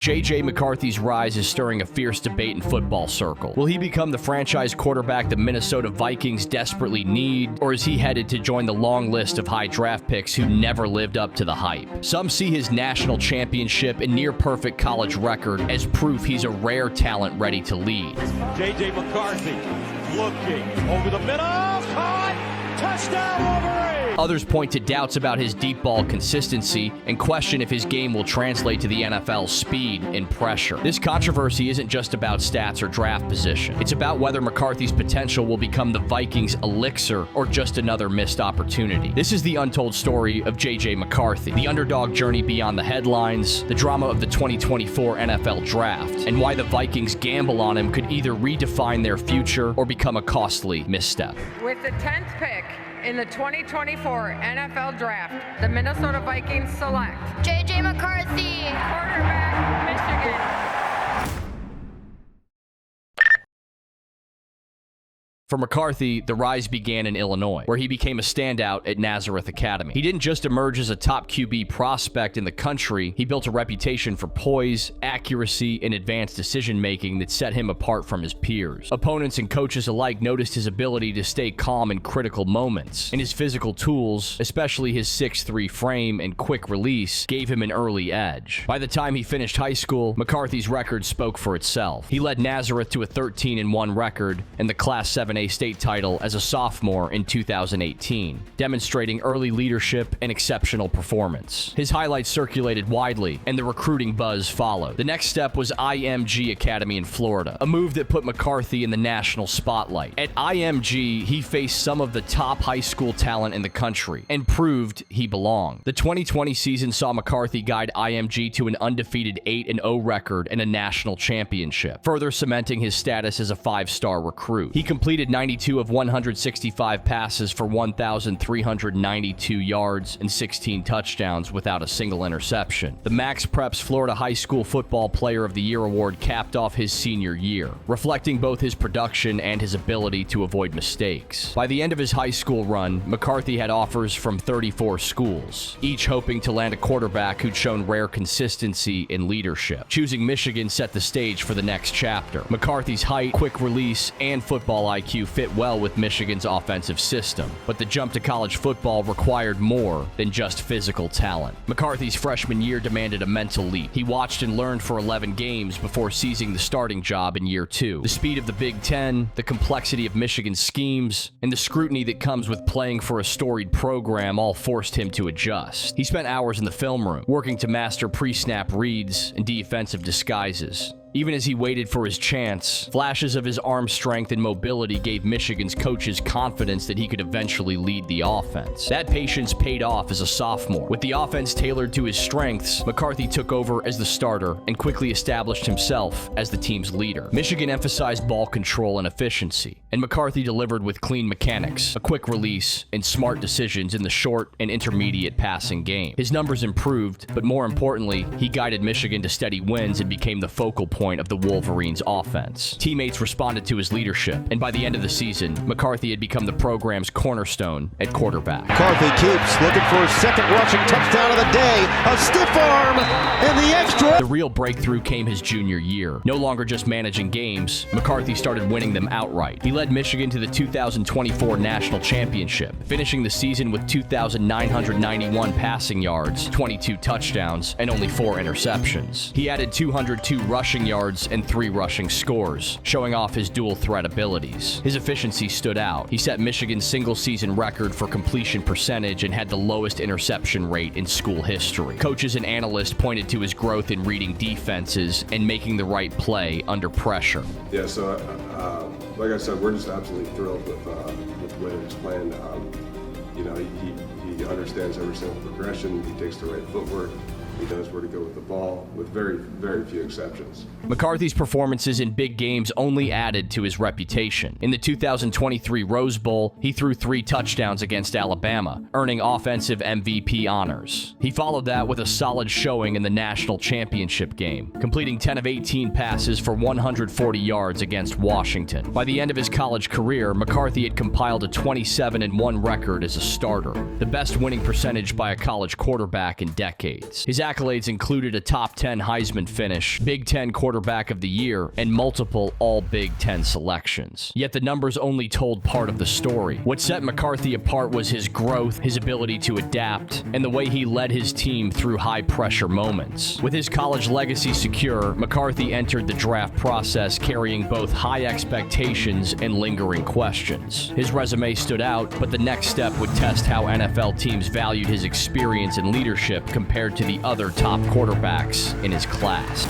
JJ McCarthy's rise is stirring a fierce debate in football circle. Will he become the franchise quarterback the Minnesota Vikings desperately need, or is he headed to join the long list of high draft picks who never lived up to the hype? Some see his national championship and near-perfect college record as proof he's a rare talent ready to lead. JJ McCarthy looking over the middle, caught, touchdown Wolverine! Others point to doubts about his deep ball consistency and question if his game will translate to the NFL's speed and pressure. This controversy isn't just about stats or draft position. It's about whether McCarthy's potential will become the Vikings' elixir or just another missed opportunity. This is the untold story of JJ McCarthy, the underdog journey beyond the headlines, the drama of the 2024 NFL Draft, and why the Vikings' gamble on him could either redefine their future or become a costly misstep. With the 10th pick in the 2024 NFL Draft, the Minnesota Vikings select JJ McCarthy, quarterback, Michigan. For McCarthy, the rise began in Illinois, where he became a standout at Nazareth Academy. He didn't just emerge as a top QB prospect in the country, he built a reputation for poise, accuracy, and advanced decision-making that set him apart from his peers. Opponents and coaches alike noticed his ability to stay calm in critical moments, and his physical tools, especially his 6'3" frame and quick release, gave him an early edge. By the time he finished high school, McCarthy's record spoke for itself. He led Nazareth to a 13-1 record and the Class 7A state title as a sophomore in 2018, demonstrating early leadership and exceptional performance. His highlights circulated widely, and the recruiting buzz followed. The next step was IMG Academy in Florida, a move that put McCarthy in the national spotlight. At IMG, he faced some of the top high school talent in the country and proved he belonged. The 2020 season saw McCarthy guide IMG to an undefeated 8-0 record and a national championship, further cementing his status as a five-star recruit. He completed 92 of 165 passes for 1,392 yards and 16 touchdowns without a single interception. The Max Preps Florida High School Football Player of the Year award capped off his senior year, reflecting both his production and his ability to avoid mistakes. By the end of his high school run, McCarthy had offers from 34 schools, each hoping to land a quarterback who'd shown rare consistency and leadership. Choosing Michigan set the stage for the next chapter. McCarthy's height, quick release, and football IQ fit well with Michigan's offensive system, but the jump to college football required more than just physical talent. McCarthy's freshman year demanded a mental leap. He watched and learned for 11 games before seizing the starting job in year 2. The speed of the Big Ten, the complexity of Michigan's schemes, and the scrutiny that comes with playing for a storied program all forced him to adjust. He spent hours in the film room, working to master pre-snap reads and defensive disguises. Even as he waited for his chance, flashes of his arm strength and mobility gave Michigan's coaches confidence that he could eventually lead the offense. That patience paid off as a sophomore. With the offense tailored to his strengths, McCarthy took over as the starter and quickly established himself as the team's leader. Michigan emphasized ball control and efficiency, and McCarthy delivered with clean mechanics, a quick release, and smart decisions in the short and intermediate passing game. His numbers improved, but more importantly, he guided Michigan to steady wins and became the focal point of the Wolverines' offense. Teammates responded to his leadership, and by the end of the season, McCarthy had become the program's cornerstone at quarterback. McCarthy keeps looking for his second rushing touchdown of the day. A stiff arm and the extra. The real breakthrough came his junior year. No longer just managing games, McCarthy started winning them outright. He led Michigan to the 2024 national championship, finishing the season with 2,991 passing yards, 22 touchdowns, and only 4 interceptions. He added 202 rushing yards and 3 rushing scores, showing off his dual threat abilities. His efficiency stood out. He set Michigan's single-season record for completion percentage and had the lowest interception rate in school history. Coaches and analysts pointed to his growth in reading defenses and making the right play under pressure. Yeah, so like I said, we're just absolutely thrilled with the way it's planned. You know, he understands every single progression. He takes the right footwork. He knows where to go with the ball, with very, very few exceptions. McCarthy's performances in big games only added to his reputation. In the 2023 Rose Bowl, he threw 3 touchdowns against Alabama, earning offensive MVP honors. He followed that with a solid showing in the national championship game, completing 10 of 18 passes for 140 yards against Washington. By the end of his college career, McCarthy had compiled a 27-1 record as a starter, the best winning percentage by a college quarterback in decades. His accolades included a top 10 Heisman finish, Big Ten Quarterback of the Year, and multiple All-Big Ten selections. Yet the numbers only told part of the story. What set McCarthy apart was his growth, his ability to adapt, and the way he led his team through high-pressure moments. With his college legacy secure, McCarthy entered the draft process carrying both high expectations and lingering questions. His resume stood out, but the next step would test how NFL teams valued his experience and leadership compared to the other top quarterbacks in his class.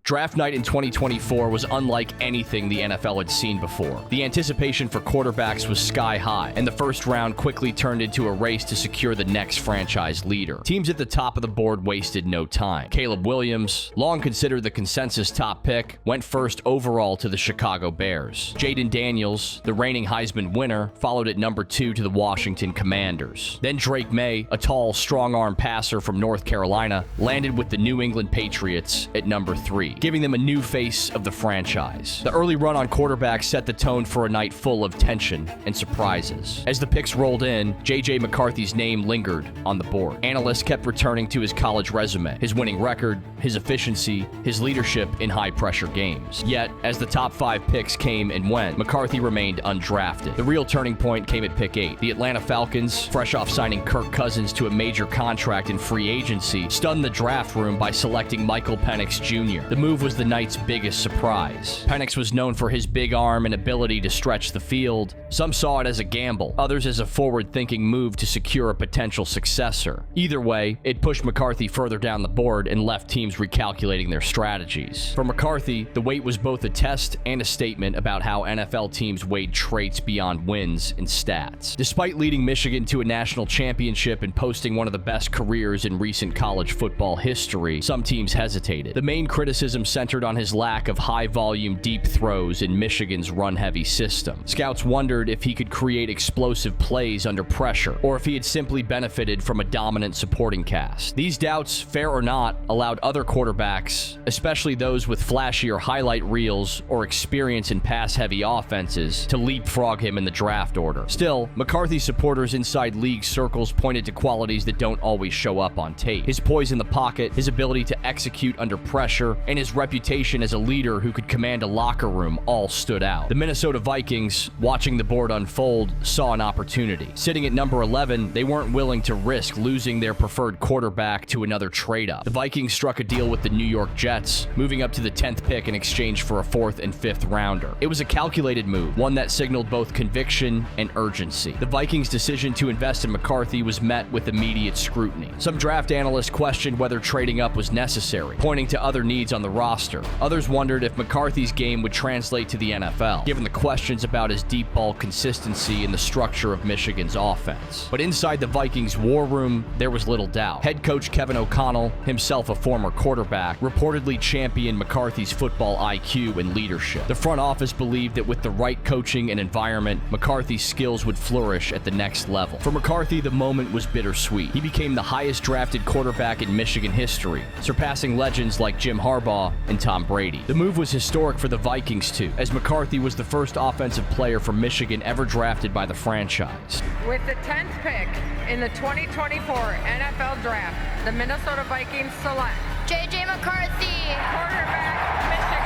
Draft night in 2024 was unlike anything the NFL had seen before. The anticipation for quarterbacks was sky high, and the first round quickly turned into a race to secure the next franchise leader. Teams at the top of the board wasted no time. Caleb Williams, long considered the consensus top pick, went first overall to the Chicago Bears. Jaden Daniels, the reigning Heisman winner, followed at number 2 to the Washington Commanders. Then Drake May, a tall, strong-arm passer from North Carolina, landed with the New England Patriots at number 3. Giving them a new face of the franchise. The early run on quarterbacks set the tone for a night full of tension and surprises. As the picks rolled in, JJ McCarthy's name lingered on the board. Analysts kept returning to his college resume, his winning record, his efficiency, his leadership in high-pressure games. Yet, as the top 5 picks came and went, McCarthy remained undrafted. The real turning point came at pick 8. The Atlanta Falcons, fresh off signing Kirk Cousins to a major contract in free agency, stunned the draft room by selecting Michael Penix Jr. The move was the night's biggest surprise. Penix was known for his big arm and ability to stretch the field. Some saw it as a gamble, others as a forward-thinking move to secure a potential successor. Either way, it pushed McCarthy further down the board and left teams recalculating their strategies. For McCarthy, the wait was both a test and a statement about how NFL teams weighed traits beyond wins and stats. Despite leading Michigan to a national championship and posting one of the best careers in recent college football history, some teams hesitated. The main criticism centered on his lack of high-volume, deep throws in Michigan's run-heavy system. Scouts wondered if he could create explosive plays under pressure, or if he had simply benefited from a dominant supporting cast. These doubts, fair or not, allowed other quarterbacks, especially those with flashier highlight reels or experience in pass-heavy offenses, to leapfrog him in the draft order. Still, McCarthy supporters inside league circles pointed to qualities that don't always show up on tape. His poise in the pocket, his ability to execute under pressure, and his reputation as a leader who could command a locker room all stood out. The Minnesota Vikings, watching the board unfold, saw an opportunity. Sitting at number 11, they weren't willing to risk losing their preferred quarterback to another trade-up. The Vikings struck a deal with the New York Jets, moving up to the 10th pick in exchange for a 4th and 5th rounder. It was a calculated move, one that signaled both conviction and urgency. The Vikings' decision to invest in McCarthy was met with immediate scrutiny. Some draft analysts questioned whether trading up was necessary, pointing to other needs on the roster. Others wondered if McCarthy's game would translate to the NFL, given the questions about his deep ball consistency and the structure of Michigan's offense. But inside the Vikings' war room, there was little doubt. Head coach Kevin O'Connell, himself a former quarterback, reportedly championed McCarthy's football IQ and leadership. The front office believed that with the right coaching and environment, McCarthy's skills would flourish at the next level. For McCarthy, the moment was bittersweet. He became the highest drafted quarterback in Michigan history, surpassing legends like Jim Harbaugh and Tom Brady. The move was historic for the Vikings too, as McCarthy was the first offensive player from Michigan ever drafted by the franchise. With the 10th pick in the 2024 NFL Draft, the Minnesota Vikings select JJ McCarthy, quarterback, Michigan.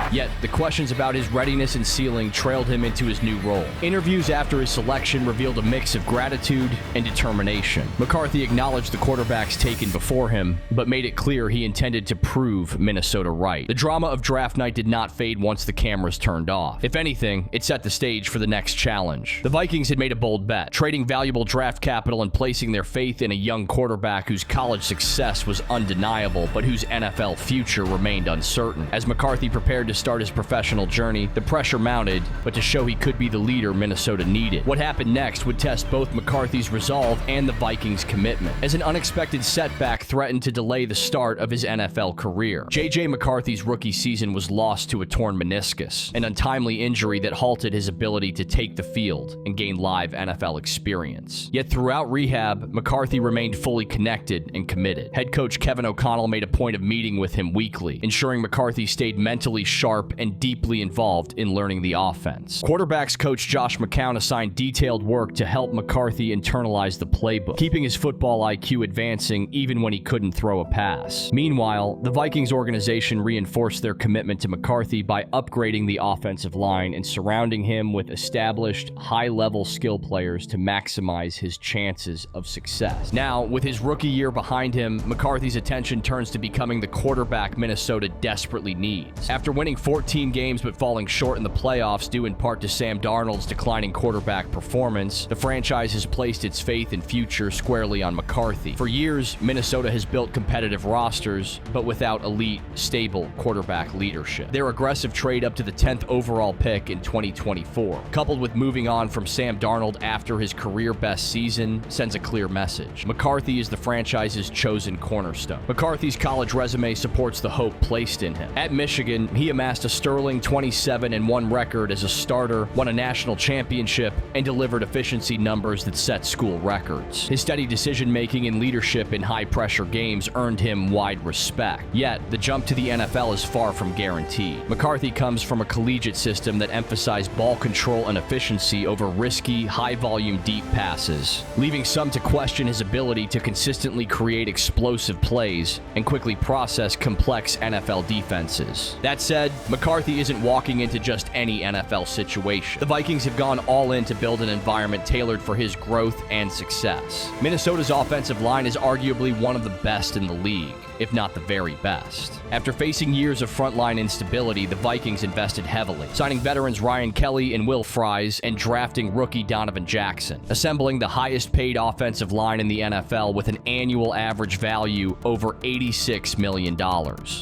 Yet, the questions about his readiness and ceiling trailed him into his new role. Interviews after his selection revealed a mix of gratitude and determination. McCarthy acknowledged the quarterbacks taken before him, but made it clear he intended to prove Minnesota right. The drama of draft night did not fade once the cameras turned off. If anything, it set the stage for the next challenge. The Vikings had made a bold bet, trading valuable draft capital and placing their faith in a young quarterback whose college success was undeniable, but whose NFL future remained uncertain. As McCarthy prepared to start his professional journey, the pressure mounted, but to show he could be the leader Minnesota needed. What happened next would test both McCarthy's resolve and the Vikings' commitment, as an unexpected setback threatened to delay the start of his NFL career. JJ McCarthy's rookie season was lost to a torn meniscus, an untimely injury that halted his ability to take the field and gain live NFL experience. Yet throughout rehab, McCarthy remained fully connected and committed. Head coach Kevin O'Connell made a point of meeting with him weekly, ensuring McCarthy stayed mentally sharp sharp, and deeply involved in learning the offense. Quarterbacks coach Josh McCown assigned detailed work to help McCarthy internalize the playbook, keeping his football IQ advancing even when he couldn't throw a pass. Meanwhile, the Vikings organization reinforced their commitment to McCarthy by upgrading the offensive line and surrounding him with established, high-level skill players to maximize his chances of success. Now, with his rookie year behind him, McCarthy's attention turns to becoming the quarterback Minnesota desperately needs. After winning 14 games but falling short in the playoffs due in part to Sam Darnold's declining quarterback performance, the franchise has placed its faith and future squarely on McCarthy. For years, Minnesota has built competitive rosters, but without elite, stable quarterback leadership. Their aggressive trade up to the 10th overall pick in 2024, coupled with moving on from Sam Darnold after his career-best season, sends a clear message. McCarthy is the franchise's chosen cornerstone. McCarthy's college resume supports the hope placed in him. At Michigan, he amassed a sterling 27-1 record as a starter, won a national championship, and delivered efficiency numbers that set school records. His steady decision-making and leadership in high-pressure games earned him wide respect. Yet, the jump to the NFL is far from guaranteed. McCarthy comes from a collegiate system that emphasized ball control and efficiency over risky, high-volume deep passes, leaving some to question his ability to consistently create explosive plays and quickly process complex NFL defenses. That said, McCarthy isn't walking into just any NFL situation. The Vikings have gone all in to build an environment tailored for his growth and success. Minnesota's offensive line is arguably one of the best in the league, if not the very best. After facing years of frontline instability, the Vikings invested heavily, signing veterans Ryan Kelly and Will Fries and drafting rookie Donovan Jackson, assembling the highest-paid offensive line in the NFL with an annual average value over $86 million.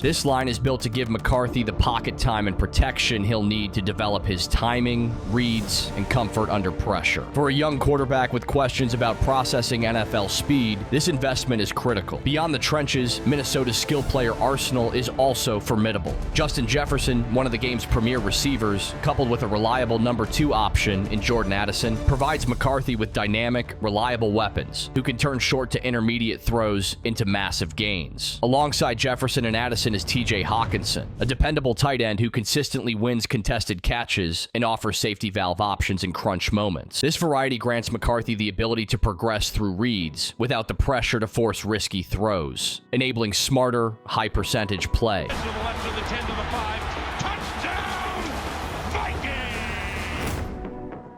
This line is built to give McCarthy the pocket time and protection he'll need to develop his timing, reads, and comfort under pressure. For a young quarterback with questions about processing NFL speed, this investment is critical. Beyond the trenches, Minnesota's skill player arsenal is also formidable. Justin Jefferson, one of the game's premier receivers, coupled with a reliable number 2 option in Jordan Addison, provides McCarthy with dynamic, reliable weapons who can turn short to intermediate throws into massive gains. Alongside Jefferson and Addison is TJ Hawkinson, a dependable tight end who consistently wins contested catches and offers safety valve options in crunch moments. This variety grants McCarthy the ability to progress through reads without the pressure to force risky throws, enabling smarter, high-percentage play. To the left of the 10 to the 5. Touchdown, Vikings!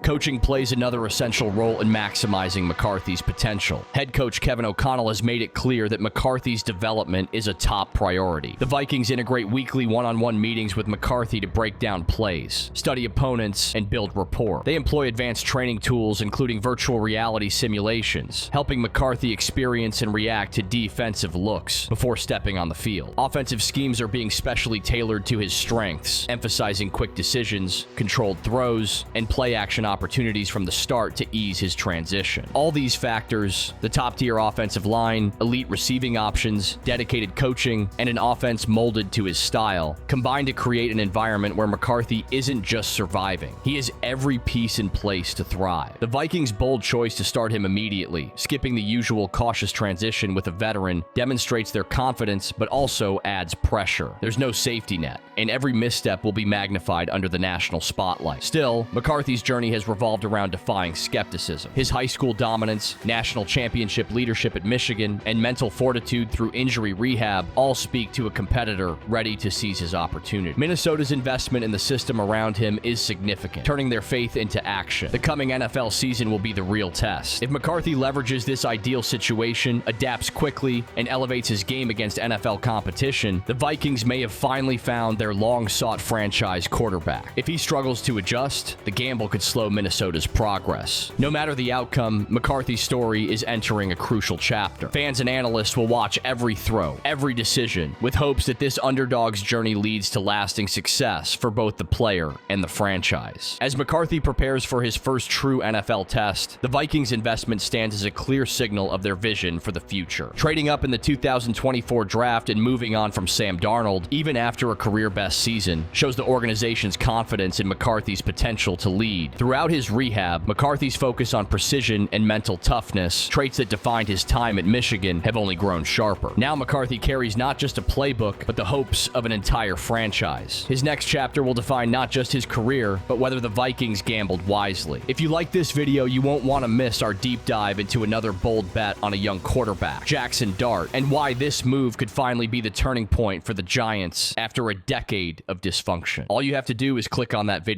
Coaching plays another essential role in maximizing McCarthy's potential. Head coach Kevin O'Connell has made it clear that McCarthy's development is a top priority. The Vikings integrate weekly one-on-one meetings with McCarthy to break down plays, study opponents, and build rapport. They employ advanced training tools, including virtual reality simulations, helping McCarthy experience and react to defensive looks before stepping on the field. Offensive schemes are being specially tailored to his strengths, emphasizing quick decisions, controlled throws, and play-action opportunities from the start to ease his transition. All these factors, the top-tier offensive line, elite receiving options, dedicated coaching, and an offense molded to his style, combine to create an environment where McCarthy isn't just surviving. He has every piece in place to thrive. The Vikings' bold choice to start him immediately, skipping the usual cautious transition with a veteran, demonstrates their confidence but also adds pressure. There's no safety net, and every misstep will be magnified under the national spotlight. Still, McCarthy's journey has revolved around defying skepticism. His high school dominance, national championship leadership at Michigan, and mental fortitude through injury rehab all speak to a competitor ready to seize his opportunity. Minnesota's investment in the system around him is significant, turning their faith into action. The coming NFL season will be the real test. If McCarthy leverages this ideal situation, adapts quickly, and elevates his game against NFL competition, the Vikings may have finally found their long-sought franchise quarterback. If he struggles to adjust, the gamble could slow Minnesota's progress. No matter the outcome, McCarthy's story is entering a crucial chapter. Fans and analysts will watch every throw, every decision, with hopes that this underdog's journey leads to lasting success for both the player and the franchise. As McCarthy prepares for his first true NFL test, the Vikings' investment stands as a clear signal of their vision for the future. Trading up in the 2024 draft and moving on from Sam Darnold, even after a career-best season, shows the organization's confidence in McCarthy's potential to lead. Throughout Throughout his rehab, McCarthy's focus on precision and mental toughness, traits that defined his time at Michigan, have only grown sharper. Now McCarthy carries not just a playbook, but the hopes of an entire franchise. His next chapter will define not just his career, but whether the Vikings gambled wisely. If you like this video, you won't want to miss our deep dive into another bold bet on a young quarterback, Jackson Dart, and why this move could finally be the turning point for the Giants after a decade of dysfunction. All you have to do is click on that video.